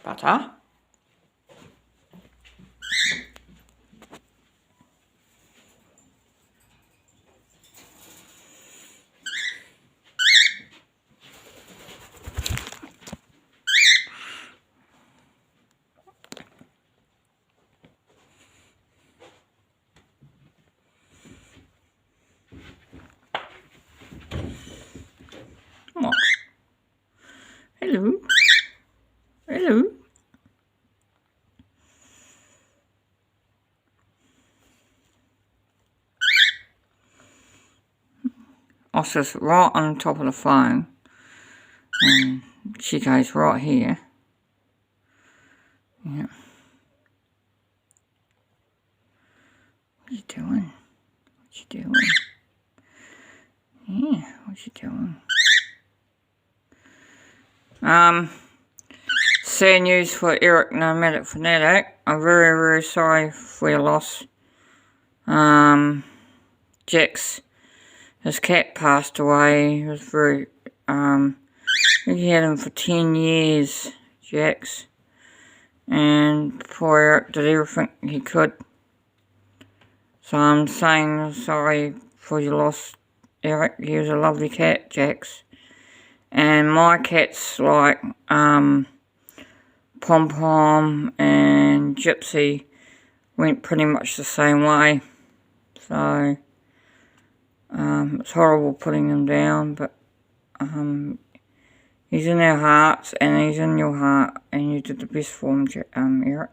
butter. What? Hello. Hello. Oscar's right on top of the phone. And Chico's right here. Yeah. What you doing? What you doing? Yeah, what you doing? Sad news for Eric Nomadic Fanatic. I'm very, very sorry for your loss. Jax, his cat passed away. He was very, he had him for 10 years, Jax. And poor Eric did everything he could. So I'm saying sorry for your loss, Eric. He was a lovely cat, Jax. And my cats like Pom Pom and Gypsy went pretty much the same way. So it's horrible putting them down, but he's in our hearts and he's in your heart, and you did the best for him, Eric.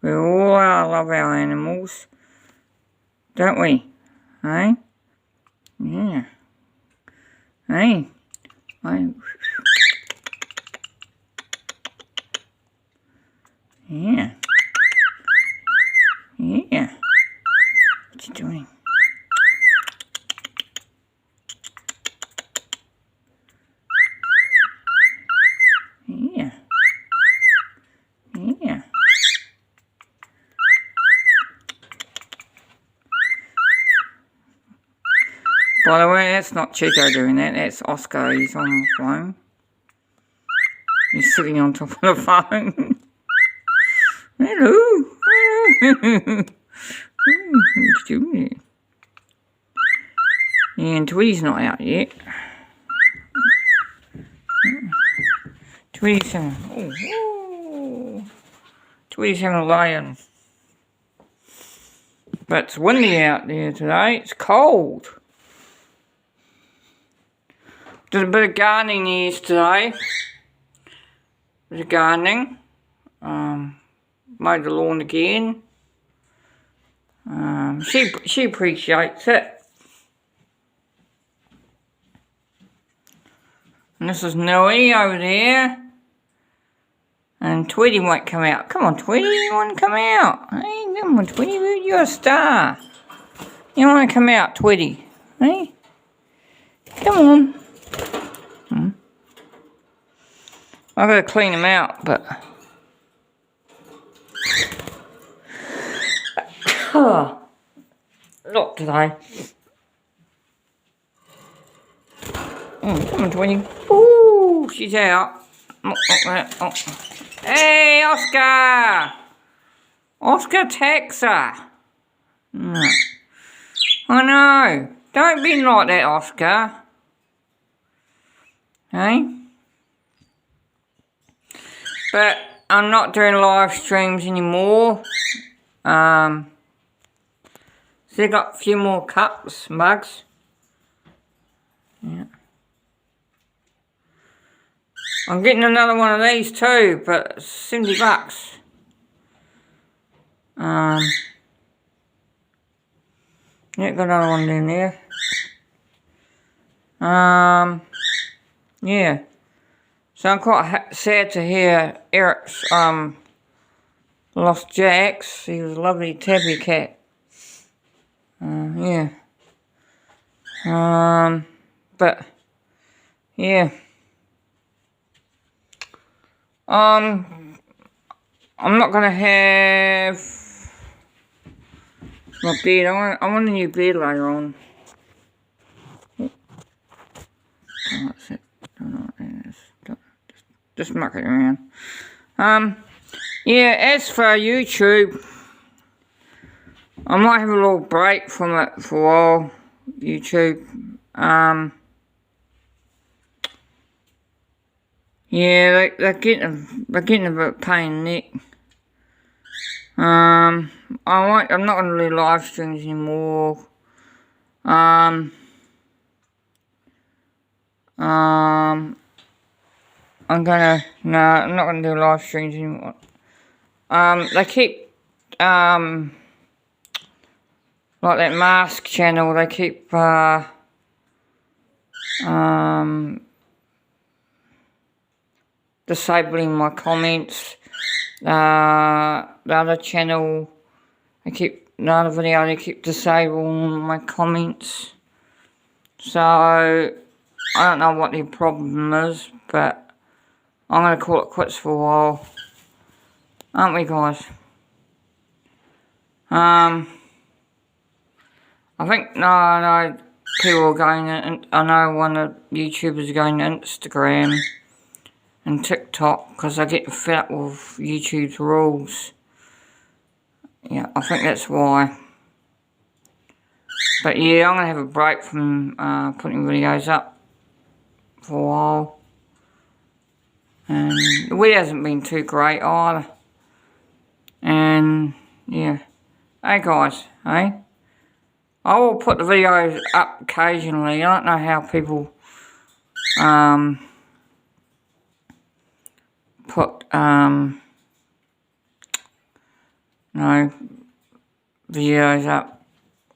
We all love our animals, don't we? Hey? Yeah. Hey? Yeah. Yeah. What you doing? Yeah. Yeah. By the way, that's not Chico doing that. That's Oscar. He's on the phone. He's sitting on top of the phone. Hello. What you doing? And Tweety's not out yet. Tweety's Tweety's having a lion. But it's windy out there today. It's cold. Did a bit of gardening yesterday. Bit of gardening. Mowed the lawn again. She appreciates it. And this is Noe over there. And Tweety won't come out. Come on, Tweety, you want to come out? Hey, come on, Tweety, you're a star. You want to come out, Tweety? Hey? Come on. I've got to clean him out, but... not today. Come on, Tweety. Ooh, she's out. Oh. Hey, Oscar! Oscar attacks her. No. I know. Don't be like that, Oscar. Hey? But I'm not doing live streams anymore. So I got a few more cups, mugs. Yeah. I'm getting another one of these too, but it's 70 bucks. Yeah, got another one in there. Yeah. So I'm quite sad to hear Eric's lost Jax. He was a lovely tabby cat. Yeah. But yeah. I'm not gonna have my bed. I want a new bed later on. Oh, that's it. Just muck it around. Yeah, as for YouTube, I might have a little break from it for a while, YouTube. Yeah, they're getting a bit pain in the neck. I'm not gonna do live streams anymore. I'm not gonna do live streams anymore. They keep, like that mask channel, they keep, disabling my comments. The other channel, the other video, they keep disabling my comments. So, I don't know what their problem is, but I'm going to call it quits for a while. Aren't we, guys? I think, no, people are going in, I know one of the YouTubers are going to Instagram and TikTok because they get fed up with YouTube's rules. Yeah, I think that's why. But yeah, I'm going to have a break from putting videos up for a while. And the weather hasn't been too great either. And yeah. Hey guys, hey? I will put the videos up occasionally. I don't know how people put videos up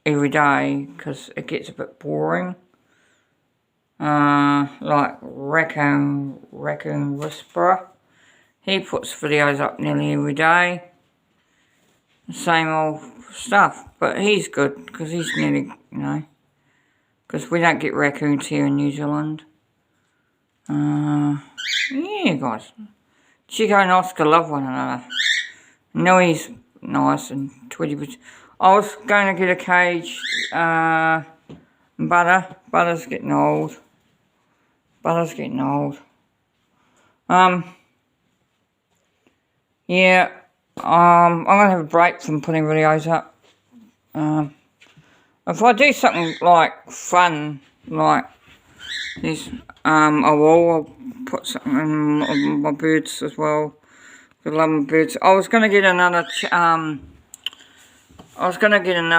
every day because it gets a bit boring. Like Raccoon Whisperer, he puts videos up nearly every day. The same old stuff, but he's good because he's nearly, because we don't get raccoons here in New Zealand. Yeah, guys. Chico and Oscar love one another. Noe's nice and Tweety, but I was going to get a cage. Butter's getting old. Yeah. I'm gonna have a break from putting videos up. If I do something like fun, like this, I'll put something in my birds as well. I love my birds. I was gonna get another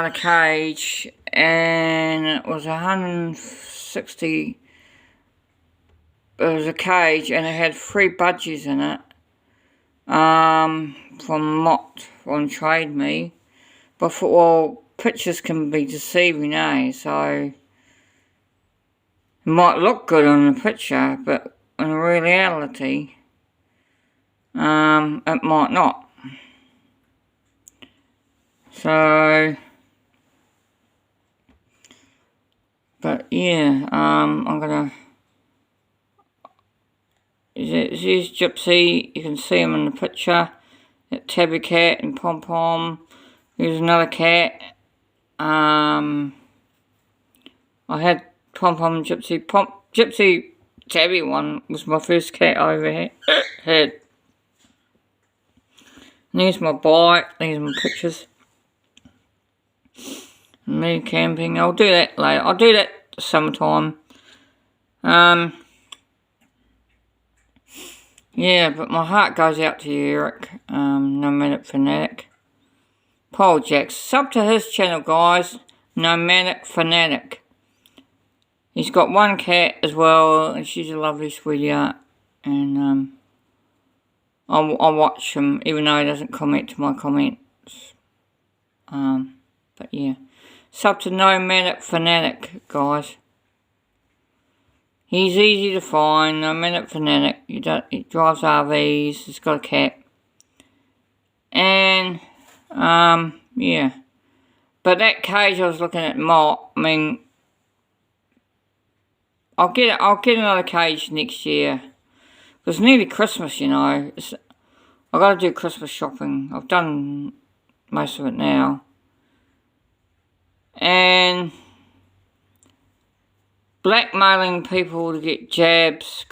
cage, and it was 160. It was a cage, and it had 3 budgies in it. From Mott on Trade Me, but I thought, well, pictures can be deceiving, so it might look good on the picture, but in reality, it might not. So, but yeah, I'm gonna. Here's Gypsy. You can see him in the picture. Tabby Cat and Pom Pom. Here's another cat. I had Pom Pom and Gypsy. Gypsy Tabby one was my first cat I ever had. And here's my bike. These are my pictures. Me camping. I'll do that later. I'll do that sometime. Yeah, but my heart goes out to you, Eric. Nomadic Fanatic. Paul Jacks. Sub to his channel, guys. Nomadic Fanatic. He's got one cat as well, and she's a lovely sweetheart. And I'll watch him, even though he doesn't comment to my comments. But yeah. Sub to Nomadic Fanatic, guys. He's easy to find, Nomadic Fanatic. He drives RVs, he's got a cat. And, yeah. But that cage I was looking at, Mott, I mean, I'll get another cage next year. It's nearly Christmas, I've got to do Christmas shopping. I've done most of it now. And blackmailing people to get jabs,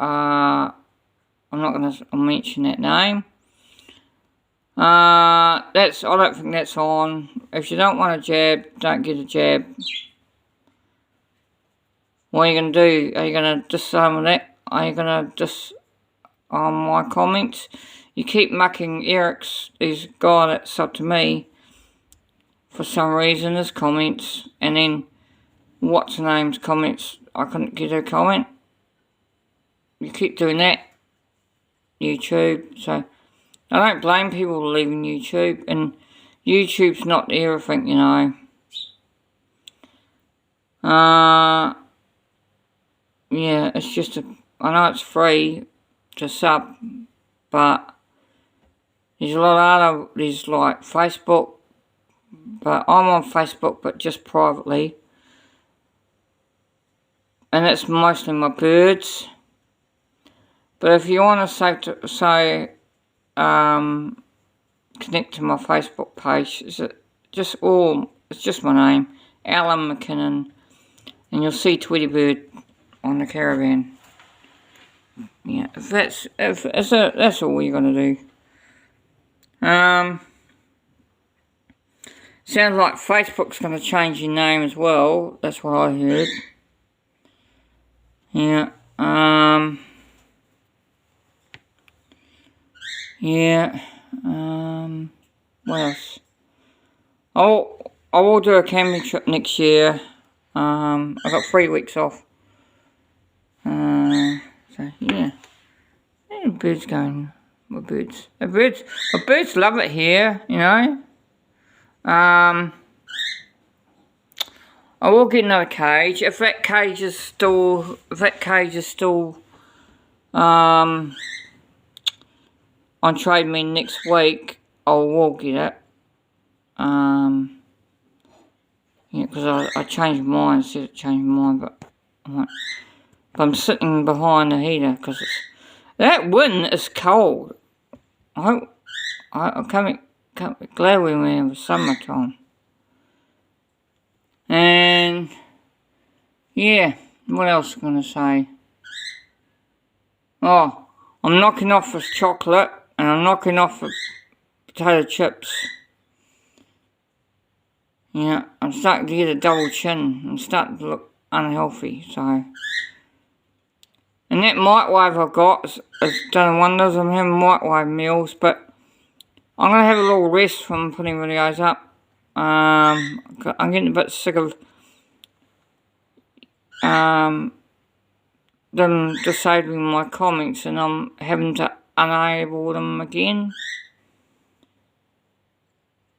I I'm not going to mention that name. I don't think that's on. If you don't want a jab, don't get a jab. What are you going to do? Are you going to disarm that? Are you going to on my comments? You keep mucking Eric's, he's got it's up to me for some reason, his comments, and then what's her name's comments, I couldn't get her comment. You keep doing that, YouTube, so I don't blame people leaving YouTube, and YouTube's not everything, you know. Yeah, it's just I know it's free to sub, but there's a lot of other, there's like Facebook, but I'm on Facebook, but just privately, and it's mostly my birds. But if you want to connect to my Facebook page, it's just my name, Alan McKinnon, and you'll see Tweety Bird on the caravan. Yeah, that's all you're gonna do. Sounds like Facebook's gonna change your name as well. That's what I heard. Yeah. Yeah. What else? I will do a camping trip next year. I got 3 weeks off. So yeah. The birds going. My birds love it here, you know. I will get another cage. If that cage is still on Trade Me next week, I will get it. Yeah, because I changed mine, instead of changing mine, but I'm sitting behind the heater because that wind is cold. I can't be glad we were in the summertime. And yeah, what else am I gonna say? Oh, I'm knocking off this chocolate, and I'm knocking off the potato chips. Yeah, I'm starting to get a double chin. I'm starting to look unhealthy, so. And that microwave I've got has done wonders. I'm having microwave meals, but I'm going to have a little rest from putting videos up. I'm getting a bit sick of them disabling my comments, and I'm having to enable them again.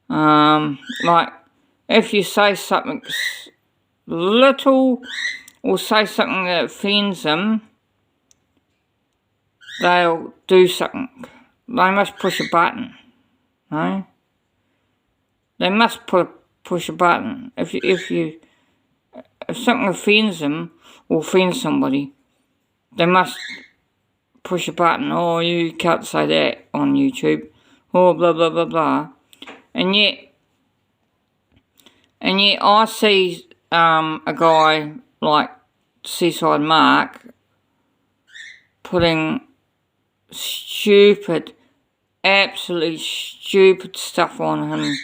Like, if you say something little, or say something that offends them, they'll do something. They must push a button, no? They must push a button. If something offends them or offends somebody, they must push a button. Oh, you can't say that on YouTube. Oh, blah blah blah blah. And yet I see a guy like Seaside Mark putting absolutely stupid stuff on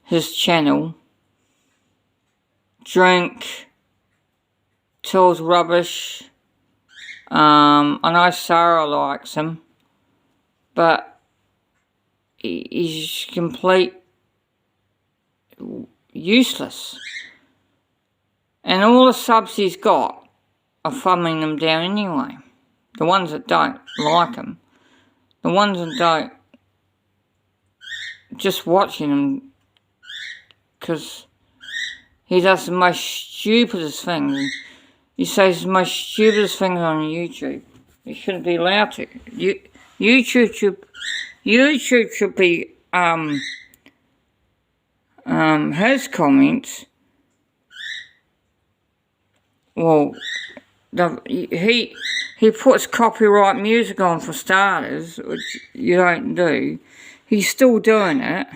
his channel. Drink, tells rubbish. I know Sarah likes him, but he's complete useless. And all the subs he's got are thumbing them down anyway. The ones that don't like him. The ones that don't, just watching him, because he does the most stupidest things. He says the most stupidest things on YouTube. He shouldn't be allowed to. YouTube should be his comments. Well, he puts copyright music on for starters, which you don't do. He's still doing it.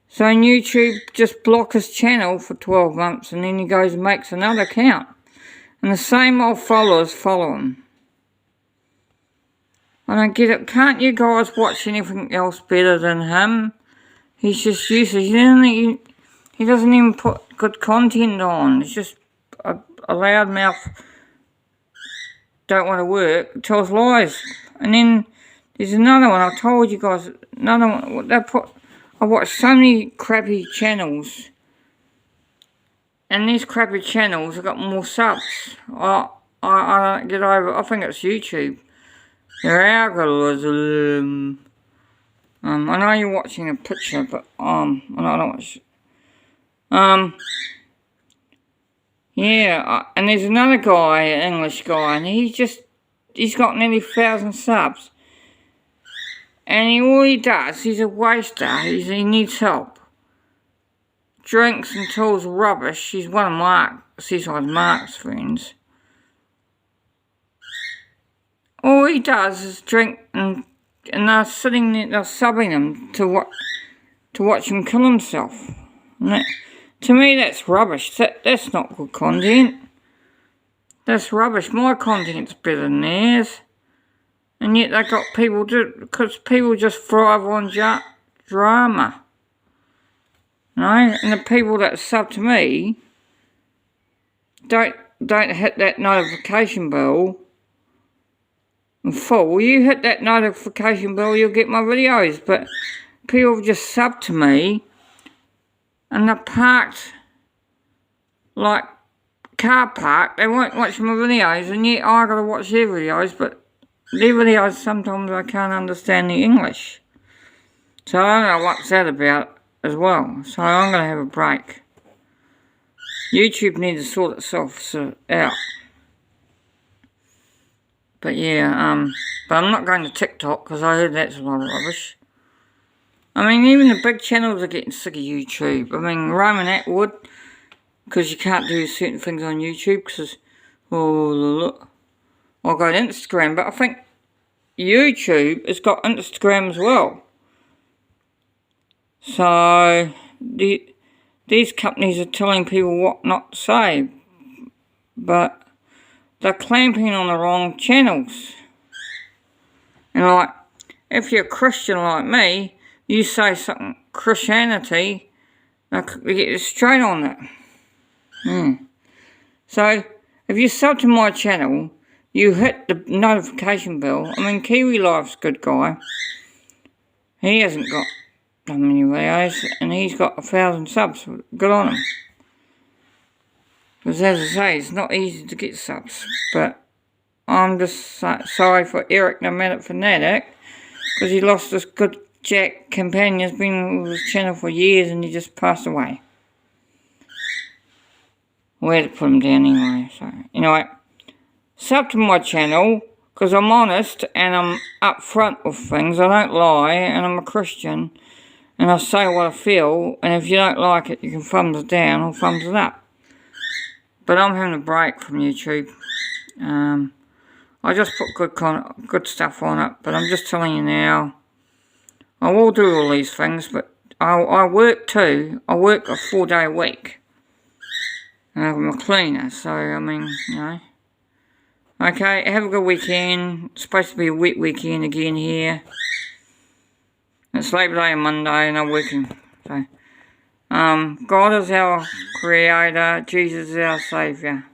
So on YouTube, just block his channel for 12 months, and then he goes and makes another account. And the same old followers follow him. I don't get it. Can't you guys watch anything else better than him? He's just useless. He doesn't even put good content on. It's just a loudmouth. Don't want to work. Tells lies. And then there's another one. I told you guys. Another one. I watch so many crappy channels. And these crappy channels have got more subs. I don't get over it. I think it's YouTube. Their algorithm. I know you're watching a picture, but I don't watch. Yeah, and there's another guy, an English guy, and he's got nearly 1,000 subs. And all he does, he's a waster. He needs help. Drinks and tells rubbish. He's one of Mark's friends. All he does is drink and they're sitting there, they're subbing him to watch him kill himself. And to me, that's rubbish. That's not good content. That's rubbish. My content's better than theirs. And yet they got people because people just thrive on drama. You know? And the people that sub to me don't hit that notification bell in full. You hit that notification bell, you'll get my videos. But people just sub to me and they're parked like car park. They won't watch my videos, and yet I gotta watch their videos, but their videos sometimes I can't understand the English. So I don't know what's that about as well. So I'm gonna have a break. YouTube needs to sort itself out. But yeah, but I'm not going to TikTok because I heard that's a lot of rubbish. I mean, even the big channels are getting sick of YouTube. I mean, Roman Atwood, because you can't do certain things on YouTube because, look. I'll go to Instagram, but I think YouTube has got Instagram as well. So, these companies are telling people what not to say, but they're clamping on the wrong channels. And like, if you're a Christian like me, you say something Christianity, they get you straight on that. So, if you sub to my channel, you hit the notification bell. I mean, Kiwi Life's a good guy. He hasn't got that many videos, and he's got 1,000 subs. Good on him. Because as I say, it's not easy to get subs. But I'm just sorry for Eric the Manic Fanatic, because he lost this good Jack companion. He's been with his channel for years, and he just passed away. We had to put him down anyway. So anyway, sub to my channel, because I'm honest and I'm upfront with things. I don't lie, and I'm a Christian, and I say what I feel, and if you don't like it, you can thumbs it down or thumbs it up. But I'm having a break from YouTube. I just put good stuff on it, but I'm just telling you now, I will do all these things, but I work too. I work a 4-day week. And I'm a cleaner, so I mean, you know. Okay, have a good weekend. It's supposed to be a wet weekend again here. It's Labor Day and Monday, and I'm working. So, God is our creator, Jesus is our saviour.